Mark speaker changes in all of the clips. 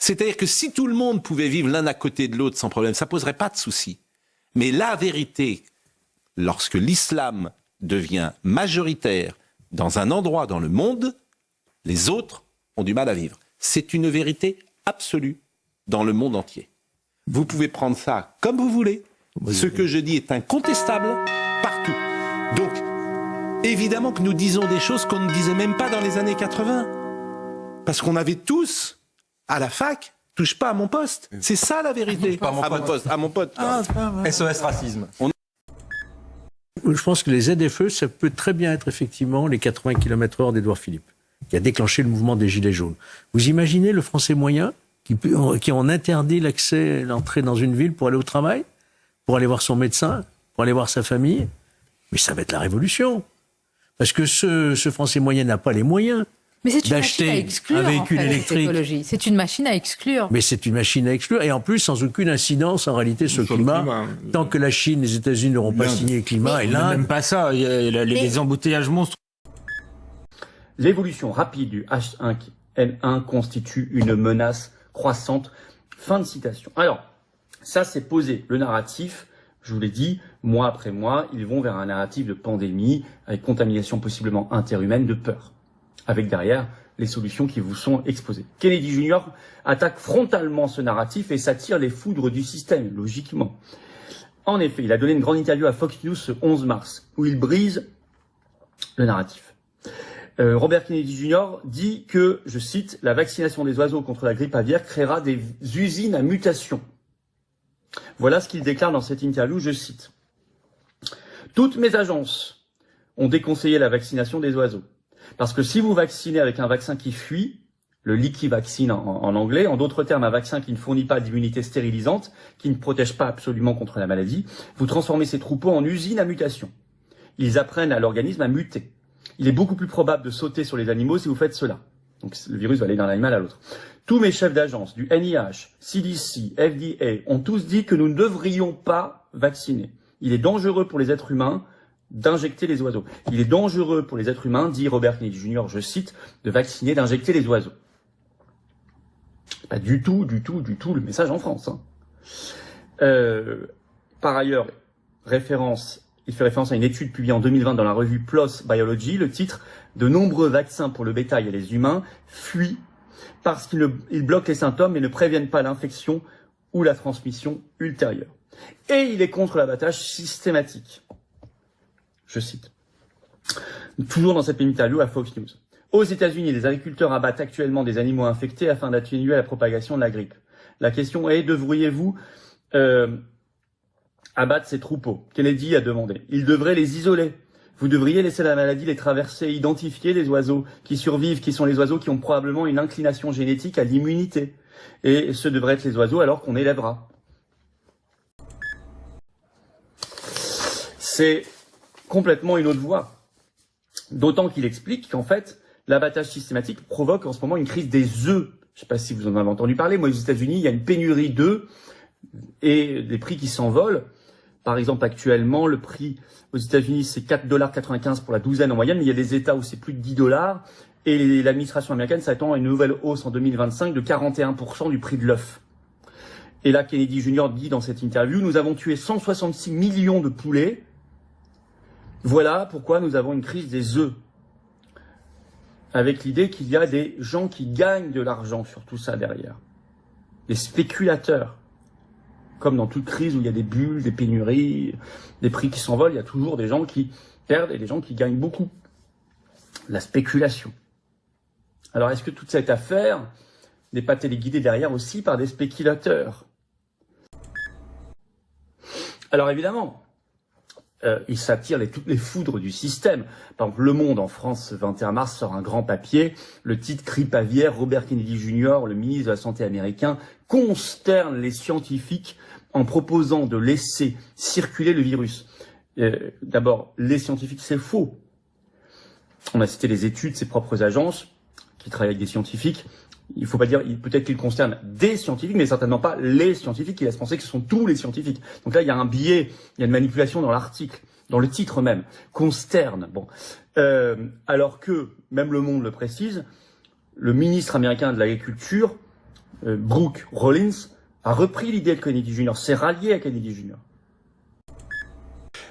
Speaker 1: C'est-à-dire que si tout le monde pouvait vivre l'un à côté de l'autre sans problème, ça poserait pas de souci. Mais la vérité, lorsque l'islam devient majoritaire dans un endroit dans le monde, les autres ont du mal à vivre. C'est une vérité absolue dans le monde entier. Vous pouvez prendre ça comme vous voulez. Ce que je dis est incontestable partout. Donc, évidemment que nous disons des choses qu'on ne disait même pas dans les années 80. Parce qu'on avait tous, à la fac, touche pas à mon poste. C'est ça la vérité. À mon pote.
Speaker 2: SOS Racisme.
Speaker 3: Je pense que les ZFE, ça peut très bien être effectivement les 80 km/h d'Édouard Philippe, qui a déclenché le mouvement des Gilets jaunes. Vous imaginez le Français moyen qui en interdit l'accès, l'entrée dans une ville pour aller au travail, pour aller voir son médecin, pour aller voir sa famille? Mais ça va être la révolution. Parce que ce Français moyen n'a pas les moyens d'acheter un véhicule électrique.
Speaker 4: C'est une machine à exclure.
Speaker 3: Mais c'est une machine à exclure, et en plus sans aucune incidence en réalité sur le climat. Tant que la Chine, les États-Unis n'auront pas signé le climat, et l'Inde...
Speaker 2: Même pas ça, il y a les embouteillages monstres.
Speaker 5: L'évolution rapide du H1N1 constitue une menace croissante. Fin de citation. Alors, ça c'est posé. Le narratif, je vous l'ai dit, mois après mois, ils vont vers un narratif de pandémie, avec contamination possiblement interhumaine, de peur. Avec derrière les solutions qui vous sont exposées. Kennedy Jr. attaque frontalement ce narratif et s'attire les foudres du système, logiquement. En effet, il a donné une grande interview à Fox News ce 11 mars, où il brise le narratif. Robert Kennedy Jr. dit que, je cite, « La vaccination des oiseaux contre la grippe aviaire créera des usines à mutation ». Voilà ce qu'il déclare dans cette interview, je cite. « Toutes mes agences ont déconseillé la vaccination des oiseaux. Parce que si vous vaccinez avec un vaccin qui fuit, le liquivaccine en anglais, en d'autres termes, un vaccin qui ne fournit pas d'immunité stérilisante, qui ne protège pas absolument contre la maladie, vous transformez ces troupeaux en usines à mutation. Ils apprennent à l'organisme à muter. Il est beaucoup plus probable de sauter sur les animaux si vous faites cela. Donc le virus va aller d'un animal à l'autre. Tous mes chefs d'agence du NIH, CDC, FDA ont tous dit que nous ne devrions pas vacciner. Il est dangereux pour les êtres humains d'injecter les oiseaux. Il est dangereux pour les êtres humains, dit Robert Kennedy Jr., je cite, de vacciner, d'injecter les oiseaux. Pas du tout le message en France. Par ailleurs, il fait référence à une étude publiée en 2020 dans la revue PLOS Biology, le titre « De nombreux vaccins pour le bétail et les humains fuient parce qu'ils bloquent les symptômes et ne préviennent pas l'infection ou la transmission ultérieure. » Et il est contre l'abattage systématique. Je cite. Toujours dans cette même interview à Fox News. Aux États-Unis, les agriculteurs abattent actuellement des animaux infectés afin d'atténuer la propagation de la grippe. La question est, devriez-vous abattre ces troupeaux? Kennedy a demandé. Ils devraient les isoler. Vous devriez laisser la maladie les traverser, identifier les oiseaux qui survivent, qui sont les oiseaux qui ont probablement une inclination génétique à l'immunité. Et ce devraient être les oiseaux alors qu'on élèvera. C'est complètement une autre voie. D'autant qu'il explique qu'en fait, l'abattage systématique provoque en ce moment une crise des œufs. Je ne sais pas si vous en avez entendu parler. Moi, aux États-Unis, il y a une pénurie d'œufs et des prix qui s'envolent. Par exemple, actuellement, le prix aux États-Unis, c'est 4,95 $ pour la douzaine en moyenne, mais il y a des États où c'est plus de 10 $. Et l'administration américaine s'attend à une nouvelle hausse en 2025 de 41% du prix de l'œuf. Et là, Kennedy Jr. dit dans cette interview, nous avons tué 166 millions de poulets. Voilà pourquoi nous avons une crise des œufs. Avec l'idée qu'il y a des gens qui gagnent de l'argent sur tout ça derrière. Des spéculateurs. Comme dans toute crise où il y a des bulles, des pénuries, des prix qui s'envolent, il y a toujours des gens qui perdent et des gens qui gagnent beaucoup. La spéculation. Alors est-ce que toute cette affaire n'est pas téléguidée derrière aussi par des spéculateurs? Alors évidemment, il s'attire toutes les foudres du système. Par exemple, Le Monde en France, ce 21 mars, sort un grand papier. Le titre « Grippe aviaire, Robert Kennedy Jr., le ministre de la Santé américain, consterne les scientifiques en proposant de laisser circuler le virus. » D'abord, les scientifiques, c'est faux. On a cité les études, ses propres agences, qui travaillent avec des scientifiques. Il faut pas dire, peut-être qu'il concerne des scientifiques, mais certainement pas les scientifiques, qui laissent penser que ce sont tous les scientifiques. Donc là, il y a un biais, il y a une manipulation dans l'article, dans le titre même. Consterne. Bon. Alors que, même Le Monde le précise, le ministre américain de l'Agriculture Brooke Rollins a repris l'idée de Kennedy Jr., s'est rallié à Kennedy Jr.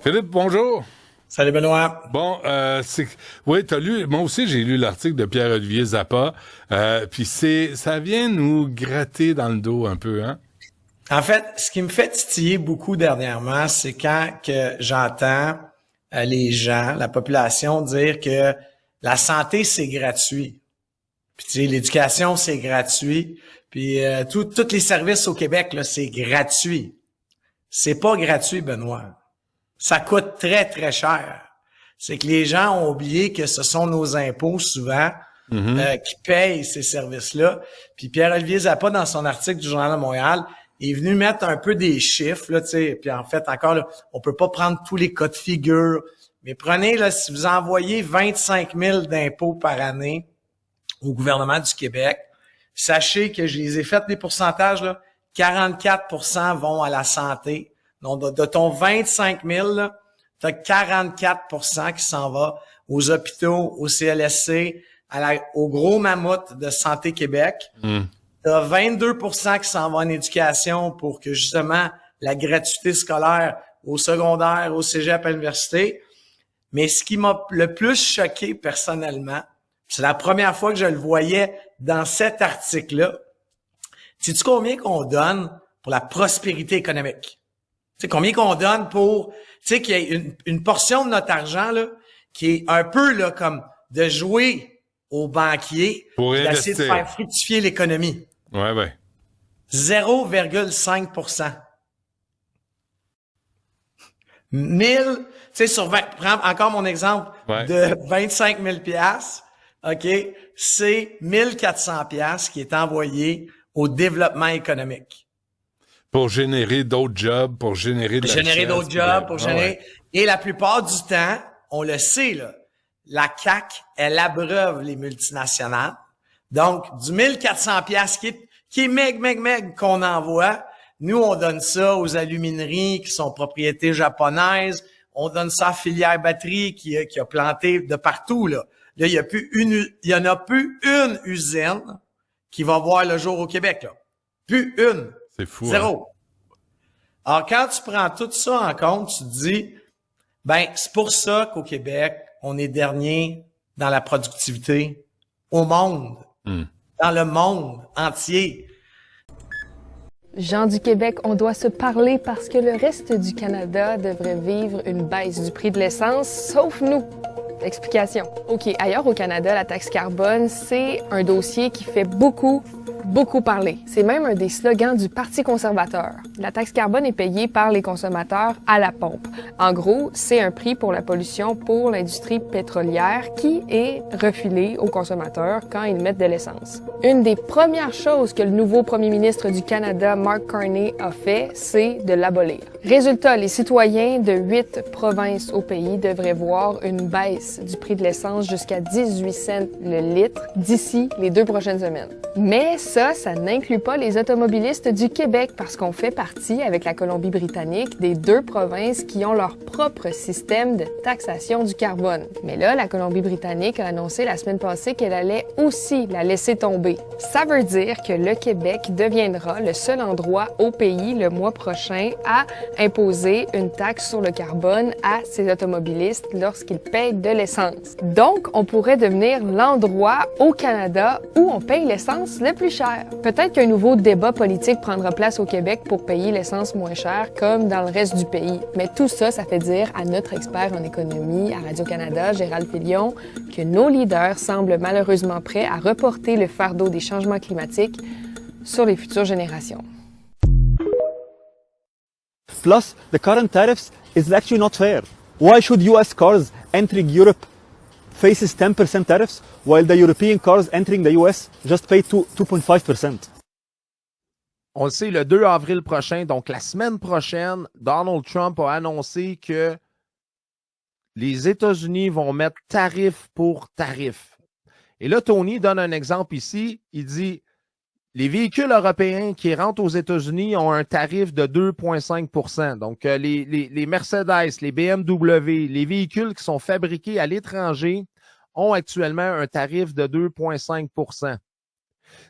Speaker 4: Philippe, bonjour.
Speaker 6: Salut Benoît.
Speaker 4: Bon, oui, t'as lu, moi aussi j'ai lu l'article de Pierre-Olivier Zappa, puis ça vient nous gratter dans le dos un peu, hein?
Speaker 6: En fait, ce qui me fait titiller beaucoup dernièrement, c'est quand que j'entends les gens, la population dire que la santé c'est gratuit. Puis tu sais, l'éducation c'est gratuit, puis tous les services au Québec là, c'est gratuit. C'est pas gratuit, Benoît. Ça coûte très très cher. C'est que les gens ont oublié que ce sont nos impôts souvent qui payent ces services-là. Puis Pierre-Olivier Zappa, dans son article du Journal de Montréal, est venu mettre un peu des chiffres, là, tu sais. Puis en fait, encore, là, on peut pas prendre tous les cas de figure, mais prenez, là, si vous envoyez 25 000 d'impôts par année au gouvernement du Québec, sachez que je les ai fait des pourcentages, là, 44% vont à la santé. Donc, de ton 25 000, tu as 44% qui s'en va aux hôpitaux, au CLSC, au gros mammouth de Santé Québec. Tu as 22% qui s'en va en éducation pour que, justement, la gratuité scolaire au secondaire, au cégep, à l'université. Mais ce qui m'a le plus choqué personnellement, c'est la première fois que je le voyais dans cet article-là. Sais-tu combien qu'on donne pour la prospérité économique? Tu sais, combien qu'on donne pour, tu sais, qu'il y ait une portion de notre argent, là, qui est un peu, là, comme de jouer aux banquiers,
Speaker 4: Pour
Speaker 6: d'essayer de
Speaker 4: investir.
Speaker 6: faire fructifier l'économie.
Speaker 4: Ouais.
Speaker 6: 0,5%. 1000, tu sais, sur 20, prends encore mon exemple de 25 000 piastres, OK, c'est 1400 piastres qui est envoyé au développement économique.
Speaker 4: Pour générer d'autres jobs, pour générer de la
Speaker 6: Générer d'autres jobs, pour générer.
Speaker 4: Ouais.
Speaker 6: Et la plupart du temps, on le sait, là, la CAQ, elle abreuve les multinationales. Donc, du 1400 piastres qui est meg qu'on envoie, nous, on donne ça aux alumineries qui sont propriétés japonaises. On donne ça à Filière Batterie qui a planté de partout, là. Là, il y en a plus une usine qui va voir le jour au Québec, là. Plus une.
Speaker 4: C'est fou.
Speaker 6: Zéro. Alors, quand tu prends tout ça en compte, tu te dis, ben, c'est pour ça qu'au Québec, on est dernier dans la productivité au monde, dans le monde entier.
Speaker 7: Gens du Québec, on doit se parler parce que le reste du Canada devrait vivre une baisse du prix de l'essence, sauf nous. Explication. OK, ailleurs au Canada, la taxe carbone, c'est un dossier qui fait beaucoup parler. C'est même un des slogans du Parti conservateur. La taxe carbone est payée par les consommateurs à la pompe. En gros, c'est un prix pour la pollution pour l'industrie pétrolière qui est refilé aux consommateurs quand ils mettent de l'essence. Une des premières choses que le nouveau premier ministre du Canada, Mark Carney, a fait, c'est de l'abolir. Résultat, les citoyens de 8 provinces au pays devraient voir une baisse du prix de l'essence jusqu'à 18 cents le litre d'ici les 2 prochaines semaines. Mais ça n'inclut pas les automobilistes du Québec parce qu'on fait partie, avec la Colombie-Britannique, des 2 provinces qui ont leur propre système de taxation du carbone. Mais là, la Colombie-Britannique a annoncé la semaine passée qu'elle allait aussi la laisser tomber. Ça veut dire que le Québec deviendra le seul endroit au pays le mois prochain à imposer une taxe sur le carbone à ses automobilistes lorsqu'ils payent de l'essence. Donc, on pourrait devenir l'endroit au Canada où on paye l'essence le plus cher. Peut-être qu'un nouveau débat politique prendra place au Québec pour payer l'essence moins cher, comme dans le reste du pays. Mais tout ça, ça fait dire à notre expert en économie à Radio-Canada, Gérald Filion, que nos leaders semblent malheureusement prêts à reporter le fardeau des changements climatiques sur les futures générations.
Speaker 8: Plus, the current tariffs is actually not fair. Why should US cars entering Europe faces 10% tariffs while the European cars entering the US just pay 2.5%?
Speaker 9: On le sait, le 2 avril prochain, donc la semaine prochaine, Donald Trump a annoncé que les États-Unis vont mettre tarif pour tarif. Et là, Tony donne un exemple ici. Il dit, les véhicules européens qui rentrent aux États-Unis ont un tarif de 2,5 %. Donc, les Mercedes, les BMW, les véhicules qui sont fabriqués à l'étranger ont actuellement un tarif de 2,5 %.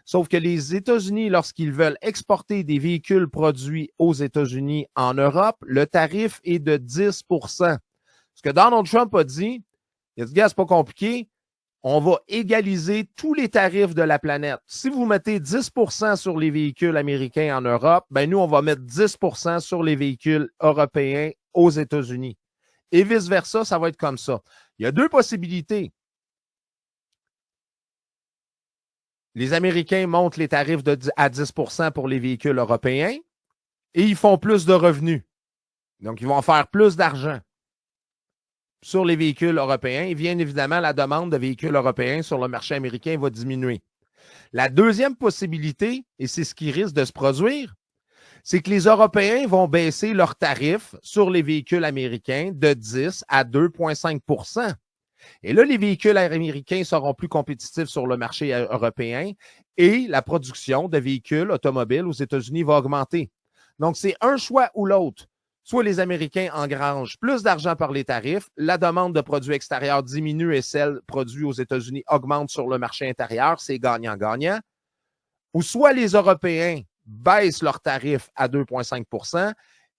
Speaker 9: Sauf que les États-Unis, lorsqu'ils veulent exporter des véhicules produits aux États-Unis en Europe, le tarif est de 10 %. Ce que Donald Trump a dit, il a dit, gars, c'est pas compliqué, on va égaliser tous les tarifs de la planète. Si vous mettez 10 % sur les véhicules américains en Europe, ben nous, on va mettre 10 % sur les véhicules européens aux États-Unis. Et vice-versa, ça va être comme ça. Il y a deux possibilités. Les Américains montent les tarifs à 10 % pour les véhicules européens et ils font plus de revenus. Donc, ils vont faire plus d'argent sur les véhicules européens. Et bien évidemment, la demande de véhicules européens sur le marché américain va diminuer. La deuxième possibilité, et c'est ce qui risque de se produire, c'est que les Européens vont baisser leurs tarifs sur les véhicules américains de 10 à 2,5 %. Et là, les véhicules américains seront plus compétitifs sur le marché européen et la production de véhicules automobiles aux États-Unis va augmenter. Donc, c'est un choix ou l'autre. Soit les Américains engrangent plus d'argent par les tarifs, la demande de produits extérieurs diminue et celle produite aux États-Unis augmente sur le marché intérieur, c'est gagnant-gagnant. Ou soit les Européens baissent leurs tarifs à 2,5 %,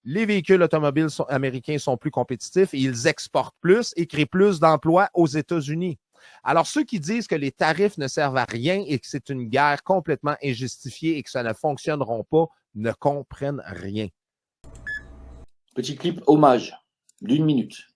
Speaker 9: les véhicules automobiles américains sont plus compétitifs et ils exportent plus et créent plus d'emplois aux États-Unis. Alors, ceux qui disent que les tarifs ne servent à rien et que c'est une guerre complètement injustifiée et que ça ne fonctionneront pas, ne comprennent rien.
Speaker 10: Petit clip hommage d'1 minute.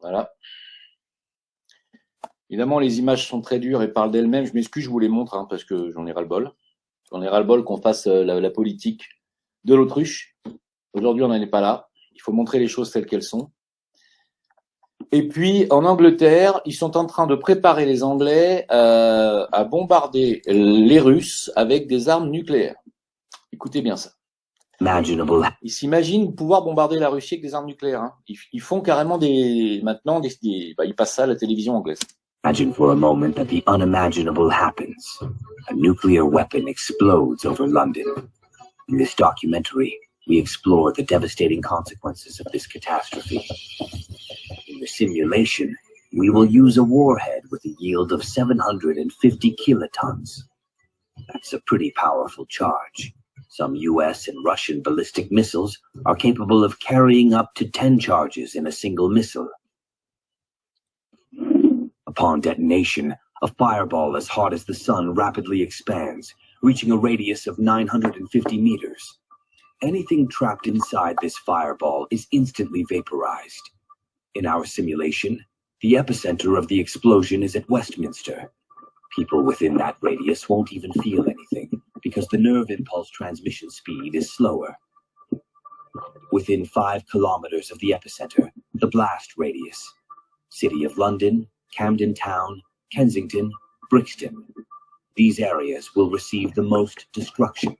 Speaker 10: Voilà. Évidemment, les images sont très dures et parlent d'elles-mêmes. Je m'excuse, je vous les montre parce que j'en ai ras-le-bol. J'en ai ras-le-bol qu'on fasse la politique de l'autruche. Aujourd'hui, on n'en est pas là. Il faut montrer les choses telles qu'elles sont. Et puis, en Angleterre, ils sont en train de préparer les Anglais à bombarder les Russes avec des armes nucléaires. Écoutez bien ça. Ils s'imaginent pouvoir bombarder la Russie avec des armes nucléaires. Hein. Ils font carrément maintenant ils passent ça à la télévision anglaise.
Speaker 11: Imagine for a moment that the unimaginable happens. A nuclear weapon explodes over London. In this documentary, we explore the devastating consequences of this catastrophe. In the simulation, we will use a warhead with a yield of 750 kilotons. That's a pretty powerful charge. Some US and Russian ballistic missiles are capable of carrying up to 10 charges in a single missile. Upon detonation, a fireball as hot as the sun rapidly expands, reaching a radius of 950 meters. Anything trapped inside this fireball is instantly vaporized. In our simulation, the epicenter of the explosion is at Westminster. People within that radius won't even feel anything because the nerve impulse transmission speed is slower. Within 5 kilometers of the epicenter, the blast radius. City of London, Camden Town, Kensington, Brixton. These areas will receive the most destruction.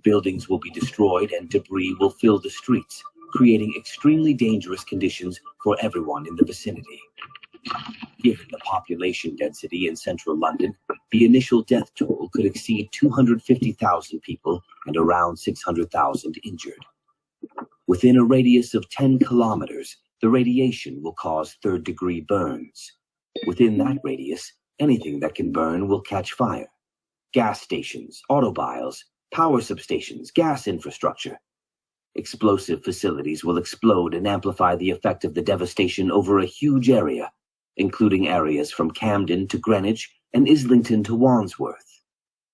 Speaker 11: Buildings will be destroyed and debris will fill the streets, creating extremely dangerous conditions for everyone in the vicinity. Given the population density in central London, the initial death toll could exceed 250,000 people and around 600,000 injured. Within a radius of 10 kilometers, the radiation will cause third-degree burns. Within that radius, anything that can burn will catch fire. Gas stations, automobiles, power substations, gas infrastructure. Explosive facilities will explode and amplify the effect of the devastation over a huge area, including areas from Camden to Greenwich and Islington to Wandsworth.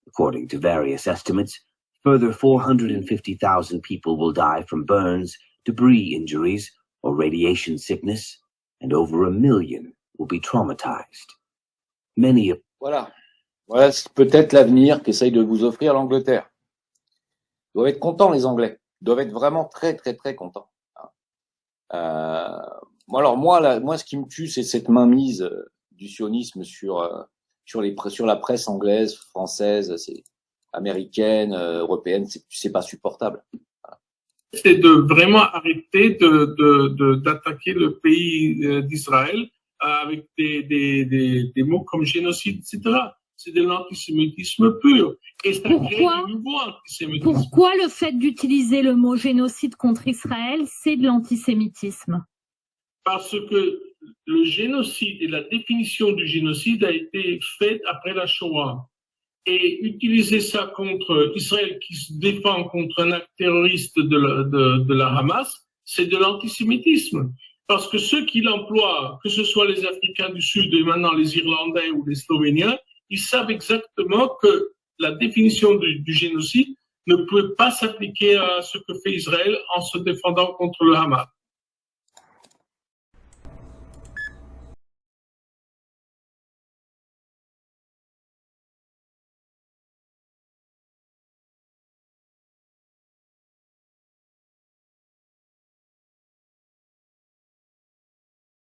Speaker 11: According to various estimates, Further 450,000 people will die from burns, debris injuries, or radiation sickness, and over 1 million will be traumatized. Many of
Speaker 10: Voilà. Voilà peut-être l'avenir qu'essaye de vous offrir l'Angleterre. Ils doivent être contents, les Anglais. Ils doivent être vraiment très, très, très contents. Alors moi, ce qui me tue, c'est cette mainmise du sionisme sur la presse anglaise, française, américaine, européenne. C'est pas supportable. Voilà.
Speaker 12: C'est de vraiment arrêter d'attaquer le pays d'Israël avec des mots comme génocide, etc. C'est de l'antisémitisme pur. Et ça crée du nouveau antisémitisme.
Speaker 13: Pourquoi le fait d'utiliser le mot génocide contre Israël, c'est de l'antisémitisme?
Speaker 12: Parce que le génocide et la définition du génocide a été faite après la Shoah. Et utiliser ça contre Israël qui se défend contre un acte terroriste de la Hamas, c'est de l'antisémitisme. Parce que ceux qui l'emploient, que ce soit les Africains du Sud et maintenant les Irlandais ou les Slovéniens, ils savent exactement que la définition du génocide ne peut pas s'appliquer à ce que fait Israël en se défendant contre le Hamas.